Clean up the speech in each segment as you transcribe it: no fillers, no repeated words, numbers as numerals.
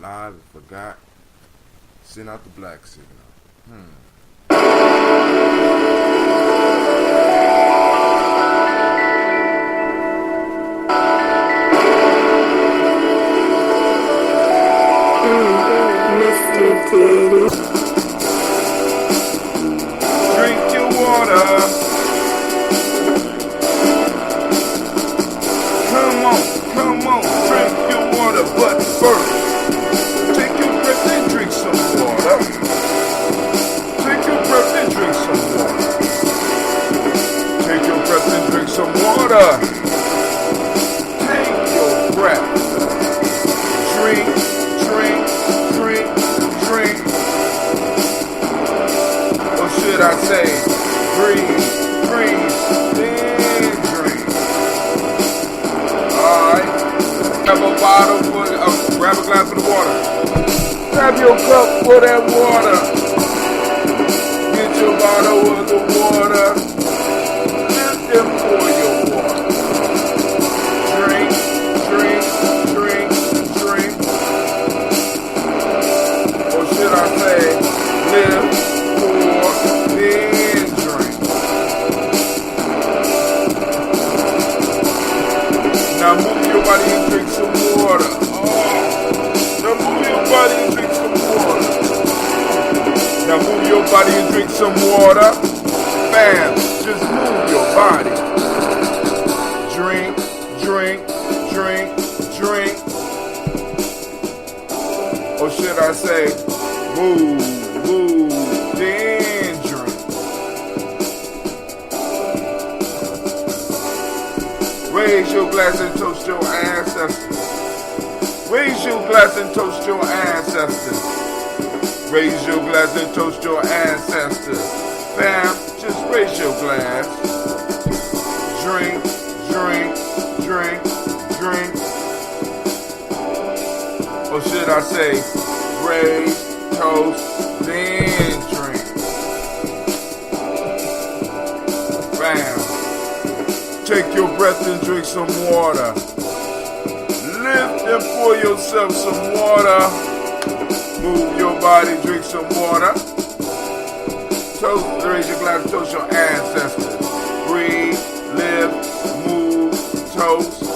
live and forgot. Send out the black signal. Drink your water. Come on, drink your water, but first, take your breath and drink some water. Take your breath and drink some water. Take your breath and drink some water. Take your breath. Drink. Or should I say, breathe, then drink. Alright. Grab a bottle grab a glass of the water. Grab your cup for that water. Get your bottle of the water. Lift and pour your water. Drink. Or should I say, live, pour, then drink. Now move your body and drink some water. Now move your body and drink some water. Now move your body and drink some water. Bam, just move your body. Drink. Or should I say, move, then drink. Raise your glass and toast your ancestors. Raise your glass and toast your ancestors. Raise your glass and toast your ancestors. Fam, just raise your glass. Drink. Or should I say, raise, toast, then drink. Bam. Take your breath and drink some water. Lift and pour yourself some water. Move your body, drink some water. Toast, raise your glass, toast your ancestors. Breathe, live, move, toast.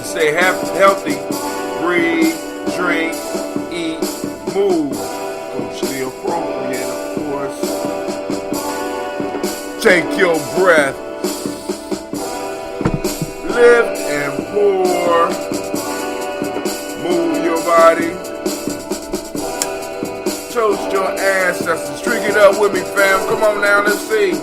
Stay healthy. Breathe, drink, eat, move. Culturally appropriate, of course. Take your breath. Lift and pour. Move your body. Toast your ancestors. Drink it up with me, fam. Come on now, let's see.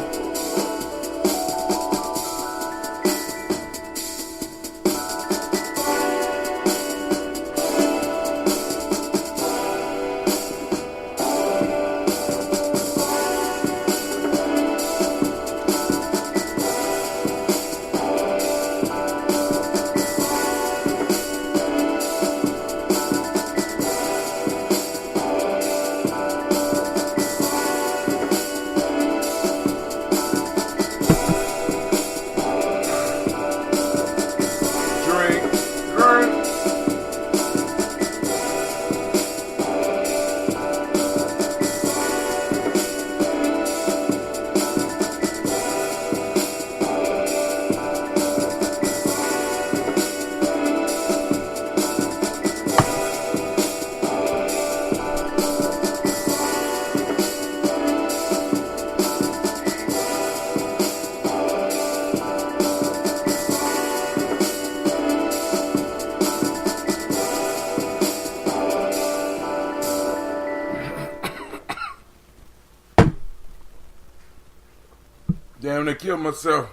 Damn, I killed myself.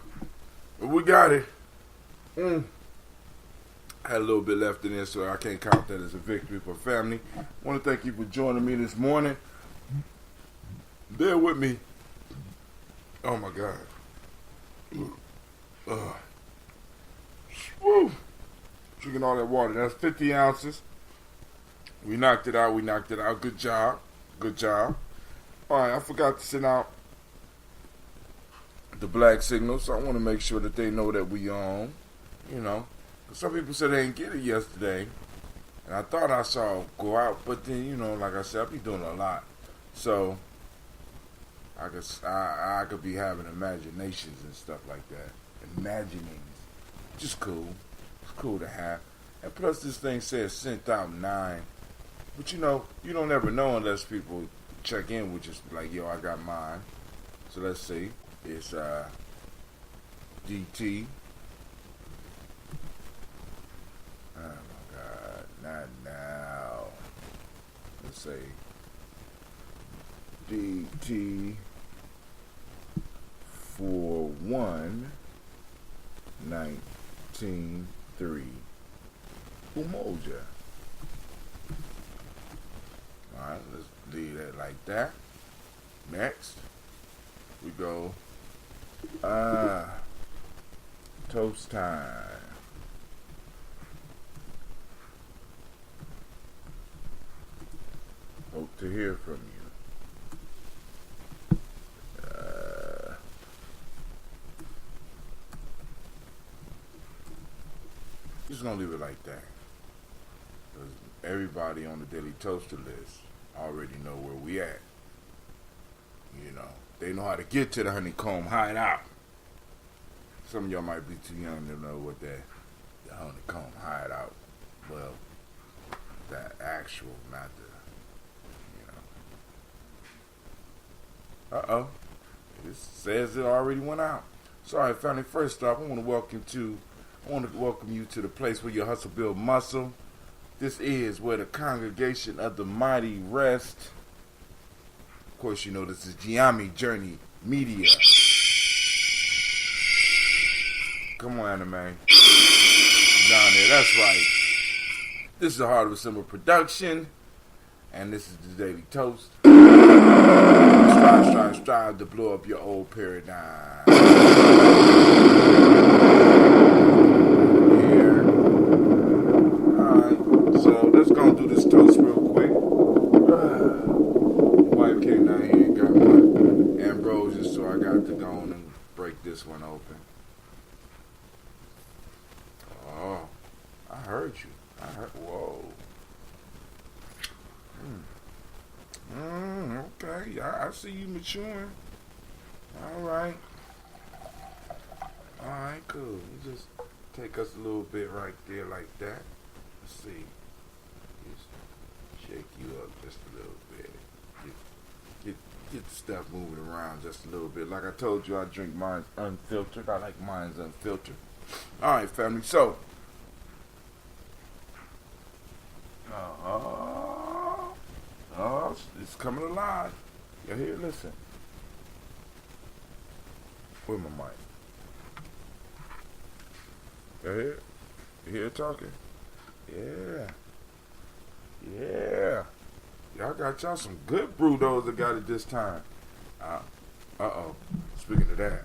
But we got it. I had a little bit left in there, so I can't count that as a victory for family. I want to thank you for joining me this morning. Bear with me. Oh, my God. Woo. Drinking all that water. That's 50 ounces. We knocked it out. Good job. All right, I forgot to send out the black signal, so I want to make sure that they know that we on. You know, some people said they didn't get it yesterday, And I thought I saw him go out, but then, like I said, I be doing a lot. So, I could be having imaginations and stuff like that. Imaginings. Just cool. It's cool to have. And plus this thing says sent out 9. But you don't ever know unless people check in with you, like, yo, I got mine. So let's see. It's DT. Oh my God, not now. Let's say DT 41193 Umoja. Alright, let's leave that like that. Next, we go toast time. Hope to hear from you. Just gonna leave it like that. Because everybody on the Daily Toaster list already know where we at. They know how to get to the honeycomb hideout. Some of y'all might be too young to know what the honeycomb hideout. Well, that actual, not the, It says it already went out. Sorry, family. First off, I want to welcome you to the place where your hustle build muscle. This is where the congregation of the mighty rest. Of course, this is Gye-Nyame Journey Media. Come on, Anime. Down there, that's right. This is the Heart of a Simple production. And this is the Daily Toast. Strive to blow up your old paradigm. Here. Alright, so let's go do this toast real quick. Wife came down here and got my ambrosia, so I got to go on and break this one open. Oh, I heard you. Whoa. Okay, I see you maturing. Alright, cool. You just take us a little bit right there like that. Let's see. Just shake you up just a little bit. Get the stuff moving around just a little bit. Like I told you, I drink mine unfiltered. I like mine unfiltered. Alright, family, so it's coming alive. You hear? Listen. Where my mic? You hear? You hear it talking? Yeah. Y'all got y'all some good brew those that got it this time. Speaking of that.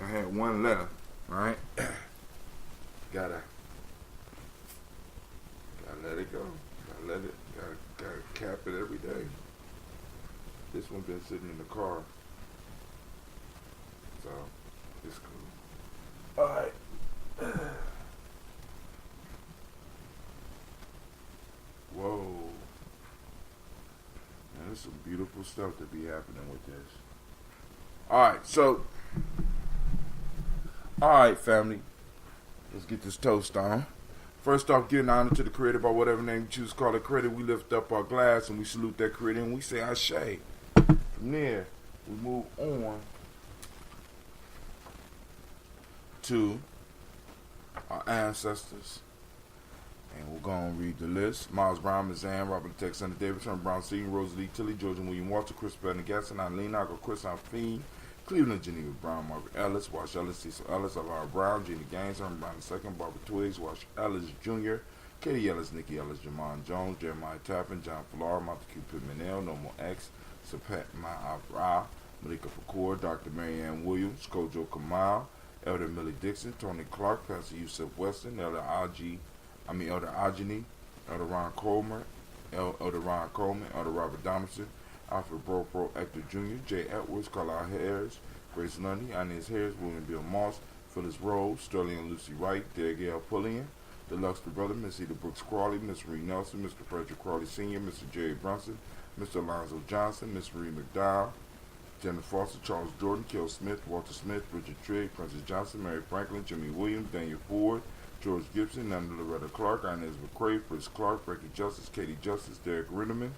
I had one left, right? Gotta let it go. Gotta cap it every day. This one been sitting in the car, so it's cool. All right. Whoa. Man, there's some beautiful stuff to be happening with this. All right, so. Alright, family. Let's get this toast on. First off, giving honor to the Creator by whatever name you choose to call the Creator. We lift up our glass and we salute that Creator and we say Ashe. From there, we move on to our ancestors. And we're going to read the list. Miles Brown, Ms. Ann, Robert Alexander Davidson, Brown C., Rosalie Tilly, Georgia William Walter, Chris Bennett Gasson, Eileen Nago, Chris Fiend, Cleveland, Geneva Brown, Margaret Ellis, Wash Ellis, Cecil Ellis, Alvaro Brown, Jeannie Gaines, Herman Brown II, Barbara Twiggs, Wash Ellis Jr., Katie Ellis, Nikki Ellis, Jamon Jones, Jeremiah Tappan, John Flora, Montague Pittman, Normal X, Sapet Ma'abra, Malika Fakour, Dr. Marianne Williams, Kojo Kamal, Elder Millie Dixon, Tony Clark, Pastor Yusuf Weston, Elder Ajani, Elder Ron Coleman, Elder Robert Donaldson, Alfred Bropro, Hector Jr., J. Edwards, Carlisle Harris, Grace Lundy, Inez Harris, William Bill Moss, Phyllis Rose, Sterling and Lucy Wright, Gail Pulliam, the Luxor brother, Miss Eda Brooks Crawley, Miss Marie Nelson, Mr. Frederick Crawley Sr., Mr. Jerry Brunson, Mr. Alonzo Johnson, Miss Marie McDowell, Jennifer Foster, Charles Jordan, Kel Smith, Walter Smith, Richard Trigg, Francis Johnson, Mary Franklin, Jimmy Williams, Daniel Ford, George Gibson, Nanda Loretta Clark, Inez McCrae, Fritz Clark, Becky Justice, Katie Justice, Derek Ritterman,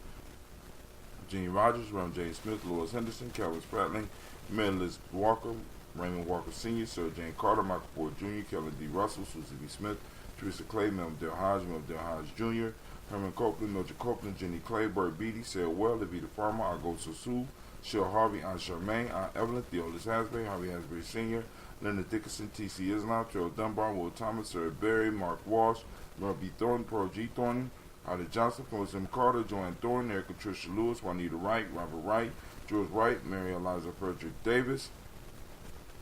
Jeannie Rogers, Ron J. Smith, Lois Henderson, Calvin Spratling, Mary Liz Walker, Raymond Walker Sr., Sir Jane Carter, Michael Ford Jr., Kelly D. Russell, Susie B. Smith, Teresa Clay, Melvin Dale Hodge Jr., Herman Copeland, Mildred Copeland, Jenny Clay, Burt Beatty, Sarah Well, Levita Farmer, Augusto Sue, Shell Harvey, Aunt Charmaine, Aunt Evelyn, Theodis Hasbury, Harvey Hasbury Sr., Leonard Dickinson, T.C. Islam, Terrell Dunbar, Will Thomas, Sarah Berry, Mark Walsh, Laura B. Thornton, Pearl G. Thornton, Ida Johnson, Phyllis M. Carter, Joanne Thornton, Erica Tricia Lewis, Juanita Wright, Robert Wright, George Wright, Mary Eliza Frederick Davis.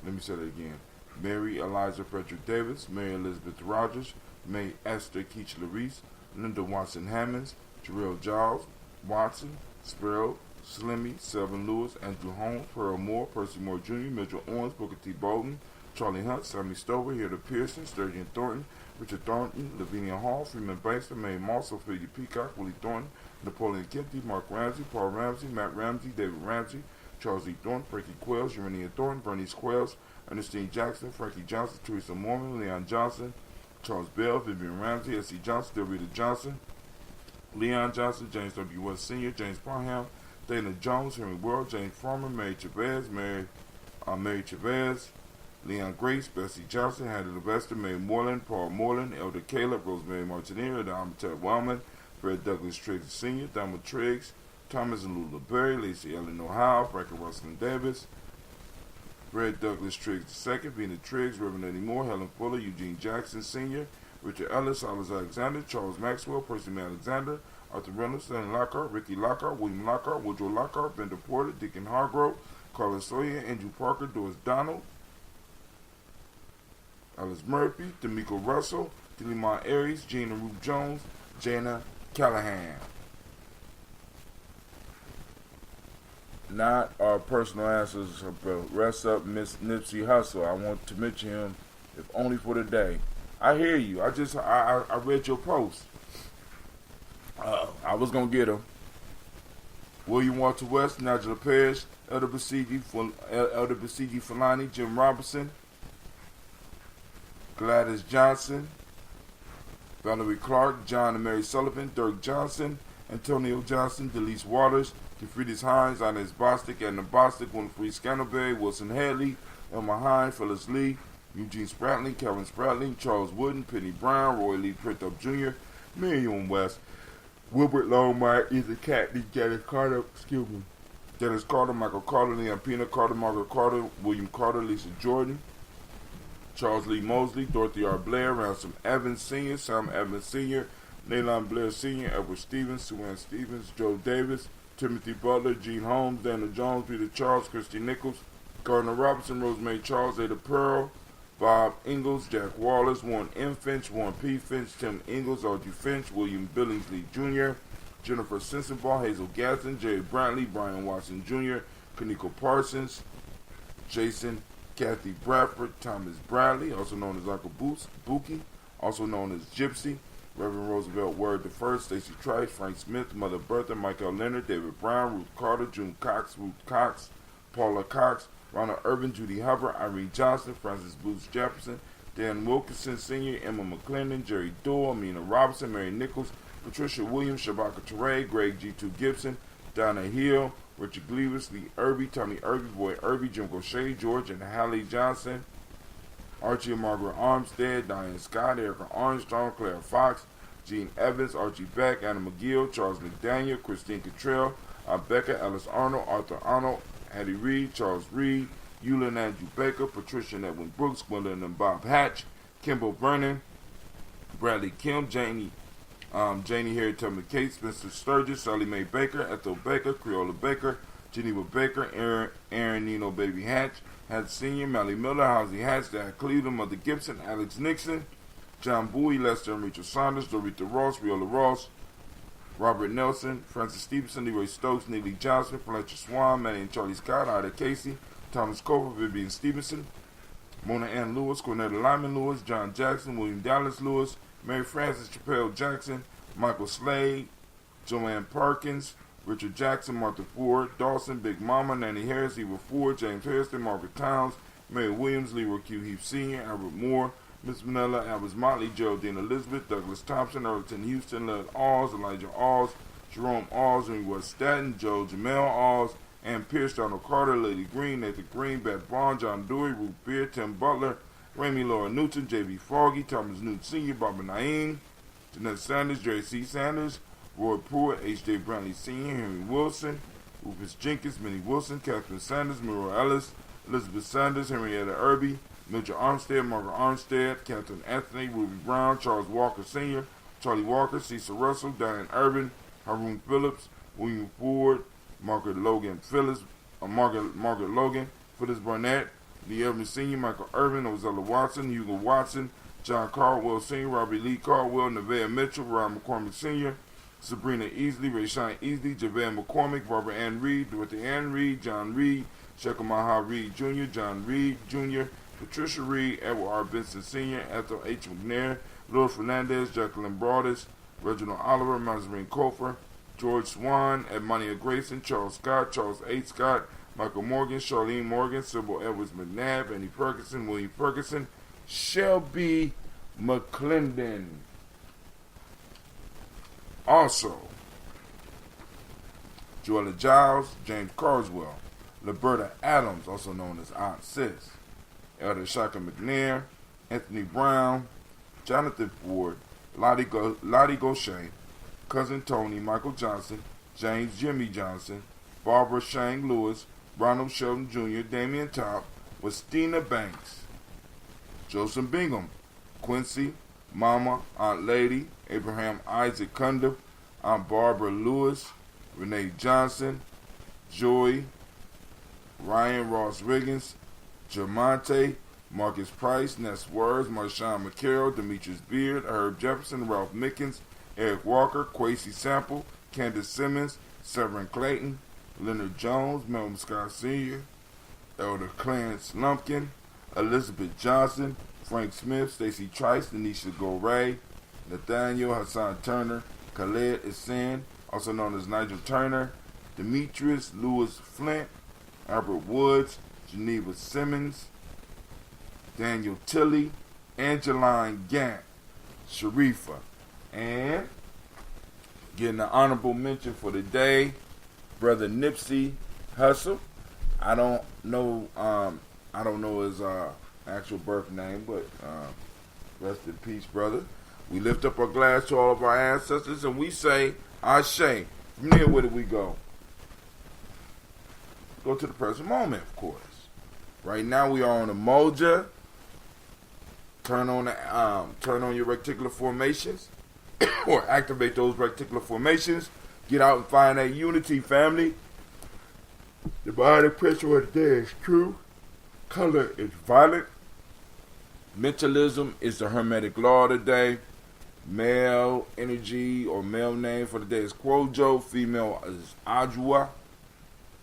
Let me say that again. Mary Eliza Frederick Davis, Mary Elizabeth Rogers, May Esther Keach Larice, Linda Watson Hammonds, Jarrell Giles, Watson, Sparrow, Slimmy, Selvin Lewis, Andrew Holmes, Pearl Moore, Percy Moore Jr., Mitchell Owens, Booker T. Bolton, Charlie Hunt, Sammy Stover, Hilda Pearson, Sturgeon Thornton, Richard Thornton, Lavinia Hall, Freeman Bankston, Mae Moss, Ophelia Peacock, Willie Thornton, Napoleon Kempty, Mark Ramsey, Paul Ramsey, Matt Ramsey, David Ramsey, Charles E. Thornton, Frankie Quells, Urania Thornton, Bernice Quells, Ernestine Jackson, Frankie Johnson, Teresa Mormon, Leon Johnson, Charles Bell, Vivian Ramsey, S.C. Johnson, Delrita Johnson, Leon Johnson, James W. West Sr., James Parham, Dana Jones, Henry World, James Farmer, Mary Chavez, Mary Chavez, Leon Grace, Bessie Johnson, Hattie Levester, May Moreland, Paul Moreland, Elder Caleb, Rosemary Martineer, Don Ted Wellman, Fred Douglas Triggs Sr., Donald Triggs, Thomas and Lula Berry, Lacey Ellen O'Howe, Frankie Russell Davis, Fred Douglas Triggs II, Vina Triggs, Reverend Eddie Moore, Helen Fuller, Eugene Jackson Sr., Richard Ellis, Alice Alexander, Charles Maxwell, Percy May Alexander, Arthur Reynolds, Stanley Lockhart, Ricky Lockhart, William Lockhart, Woodrow Lockhart, Bender Porter, Deacon Hargrove, Carla Sawyer, Andrew Parker, Doris Donald, Alice Murphy, D'Amico Russell, Delimar Aries, Gina Ruth Jones, Jana Callahan. Not our personal answers, but rest up Miss Nipsey Hussle. I want to mention him, if only for the day. I hear you. I read your post. I was going to get him. William Walter West, Nigel Parrish, Elder Basiji Fulani, Jim Robinson, Gladys Johnson, Valerie Clark, John and Mary Sullivan, Dirk Johnson, Antonio Johnson, Delise Waters, DeFriedis Hines, Inez Bostic, Edna Bostic, Winfrey Scantleberry, Wilson Hadley, Elma Hine, Phyllis Lee, Eugene Spratling, Kevin Spratling, Charles Wooden, Penny Brown, Roy Lee Printup Jr., Miriam West, Wilbert Longmire, Ethan Catney, Dennis Carter, Michael Carter, Leon Pena Carter, Margaret Carter, William Carter, Lisa Jordan, Charles Lee Mosley, Dorothy R. Blair, Ransom Evans Sr., Sam Evans Sr., Nayland Blair Sr., Edward Stevens, Sue Ann Stevens, Joe Davis, Timothy Butler, Gene Holmes, Daniel Jones, Peter Charles, Christy Nichols, Gardner Robinson, Rosemary Charles, Ada Pearl, Bob Ingalls, Jack Wallace, Warren M. Finch, Warren P. Finch, Tim Ingalls, Audrey Finch, William Billingsley Jr., Jennifer Sensenbaugh, Hazel Gaston, Jerry Brantley, Brian Watson Jr., Kaniko Parsons, Jason, Kathy Bradford, Thomas Bradley, also known as Uncle Buki, also known as Gypsy, Reverend Roosevelt Word I, Stacey Trice, Frank Smith, Mother Bertha, Michael Leonard, David Brown, Ruth Carter, June Cox, Ruth Cox, Paula Cox, Ronald Irvin, Judy Hubbard, Irene Johnson, Francis Booth Jefferson, Dan Wilkinson Sr., Emma McClendon, Jerry Doyle, Amina Robinson, Mary Nichols, Patricia Williams, Shabaka Teray, Greg G2 Gibson, Donna Hill, Richard Gleavis, Lee Irby, Tommy Irby, Boy Irby, Jim Gaucher, George and Hallie Johnson, Archie and Margaret Armstead, Diane Scott, Erica Armstrong, Claire Fox, Gene Evans, Archie Beck, Anna McGill, Charles McDaniel, Christine Cottrell, Becca, Ellis Arnold, Arthur Arnold, Hattie Reed, Charles Reed, Eula and Andrew Baker, Patricia and Edwin Brooks, Gwendolyn and Bob Hatch, Kimball Brennan, Bradley Kim, Janie Harriet Tubman Kate, Spencer Sturgis, Sally Mae Baker, Ethel Baker, Creola Baker, Geneva Baker, Aaron Nino Baby Hatch, Hatch Sr., Mally Miller, Housie Hatch, Dad Cleveland, Mother Gibson, Alex Nixon, John Bowie, Lester and Rachel Saunders, Dorita Ross, Riola Ross, Robert Nelson, Francis Stevenson, Leroy Stokes, Neely Johnson, Fletcher Swan, Manny and Charlie Scott, Ida Casey, Thomas Cover, Vivian Stevenson, Mona Ann Lewis, Cornetta Lyman Lewis, John Jackson, William Dallas Lewis, Mary Frances Chappelle Jackson, Michael Slade, Joanne Perkins, Richard Jackson, Martha Ford, Dawson, Big Mama, Nanny Harris, Eva Ford, James Harrison, Margaret Towns, Mary Williams, Leroy Q. Heath Sr., Albert Moore, Miss Manila, Albert Motley, Geraldine Elizabeth, Douglas Thompson, Earlton Houston, Led Alls, Elijah Alls, Jerome Alls, Ray West Staten, Joe Jamel Alls, Ann Pierce, Donald Carter, Lady Green, Nathan Green, Beth Vaughn, John Dewey, Ruth Beard, Tim Butler, Ramey Laura Newton, J.B. Foggy, Thomas Newton Sr., Barbara Naeem, Jeanette Sanders, Jerry C. Sanders, Roy Pruitt, H.J. Brantley Sr., Henry Wilson, Rufus Jenkins, Minnie Wilson, Catherine Sanders, Muriel Ellis, Elizabeth Sanders, Henrietta Irby, Mildred Armstead, Margaret Armstead, Captain Anthony, Ruby Brown, Charles Walker Sr., Charlie Walker, Cecil Russell, Diane Urban, Haroon Phillips, William Ford, Margaret Logan Phyllis, Margaret Logan, Phyllis Barnett, Lee Evans Sr., Michael Irvin, Ozella Watson, Hugo Watson, John Caldwell Sr., Robbie Lee Caldwell, Nevaeh Mitchell, Ron McCormick Sr., Sabrina Easley, Rayshawn Easley, Javon McCormick, Barbara Ann Reed, Dorothy Ann Reed, John Reed, Shekamaha Reed Jr., John Reed Jr., Patricia Reed, Edward R. Benson Sr., Ethel H. McNair, Lord Fernandez, Jacqueline Broadus, Reginald Oliver, Mazarine Kofer, George Swan, Edmonia Grayson, Charles Scott, Charles H. Scott, Michael Morgan, Charlene Morgan, Sybil Edwards McNabb, Annie Ferguson, William Ferguson, Shelby McClendon. Also, Joella Giles, James Carswell, Liberta Adams, also known as Aunt Sis, Elder Shaka McNair, Anthony Brown, Jonathan Ford, Lottie Gaucher, Cousin Tony, Michael Johnson, James Jimmy Johnson, Barbara Shang Lewis, Ronald Shelton Jr., Damian Top, Westina Banks, Joseph Bingham, Quincy, Mama, Aunt Lady, Abraham Isaac Cundiff, Aunt Barbara Lewis, Renee Johnson, Joy, Ryan Ross Riggins, Jermonte, Marcus Price, Ness Words, Marshawn McCarroll, Demetrius Beard, Herb Jefferson, Ralph Mickens, Eric Walker, Quasi Sample, Candace Simmons, Severin Clayton, Leonard Jones, Melvin Scott Sr., Elder Clarence Lumpkin, Elizabeth Johnson, Frank Smith, Stacey Trice, Denisha Goray, Nathaniel Hassan Turner, Khaled Isin, also known as Nigel Turner, Demetrius Lewis Flint, Albert Woods, Geneva Simmons, Daniel Tilley, Angeline Gant, Sharifa, and getting an honorable mention for the day, Brother Nipsey Hussle. I don't know his actual birth name, but rest in peace, brother. We lift up our glass to all of our ancestors, and we say, Ashe. From there, where do we go? Go to the present moment, of course. Right now, we are on Umoja. Turn on your reticular formations, or activate those reticular formations. Get out and find that unity, family. The body picture of the day is true. Color is violet. Mentalism is the hermetic law of the day. Male energy or male name for the day is Kwojo. Female is Ajua.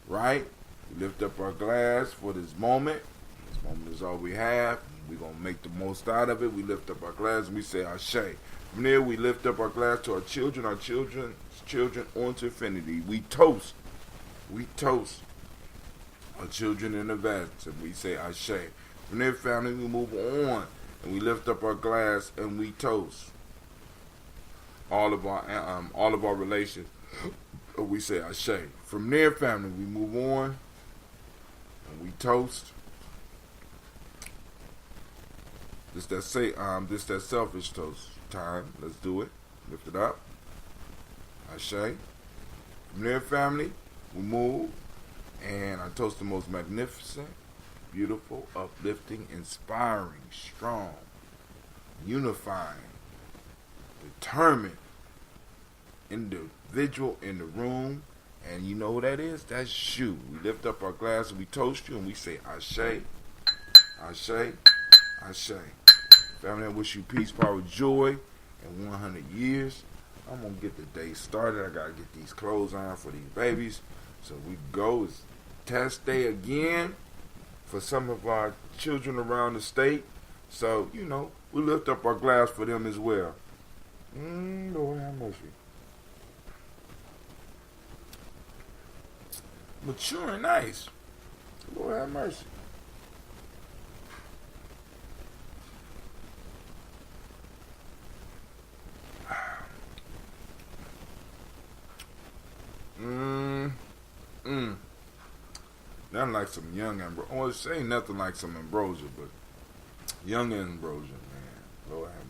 Right? We lift up our glass for this moment. This moment is all we have. We're going to make the most out of it. We lift up our glass and we say Ashe. From there, we lift up our glass to our children's children onto infinity. We toast our children in advance and we say Ashe. From there, family, we move on and we lift up our glass and we toast all of our relations. We say Ashe. From there, family, we move on and we toast. This that selfish toast time. Let's do it. Lift it up. Ashe. From there, family, we move and I toast the most magnificent, beautiful, uplifting, inspiring, strong, unifying, determined individual in the room. And you know who that is? That's you. We lift up our glass and we toast you and we say Ashe, Ashe, Ashe. Family, I wish you peace, power, joy, and 100 years I'm gonna get the day started. I gotta get these clothes on for these babies. So we go. It's test day again for some of our children around the state. So, you know, we lift up our glass for them as well. Lord have mercy. Mature and nice. Lord have mercy. Nothing like some young ambrosia. Oh, it's ain't nothing like some ambrosia, but young ambrosia, man. Lord have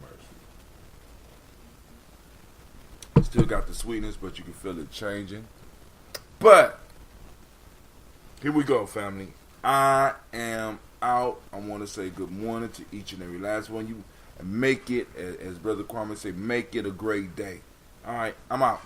mercy. Still got the sweetness, but you can feel it changing. But here we go, family. I am out. I want to say good morning to each and every last one of you, and make it, as Brother Kwame say, make it a great day. All right, I'm out.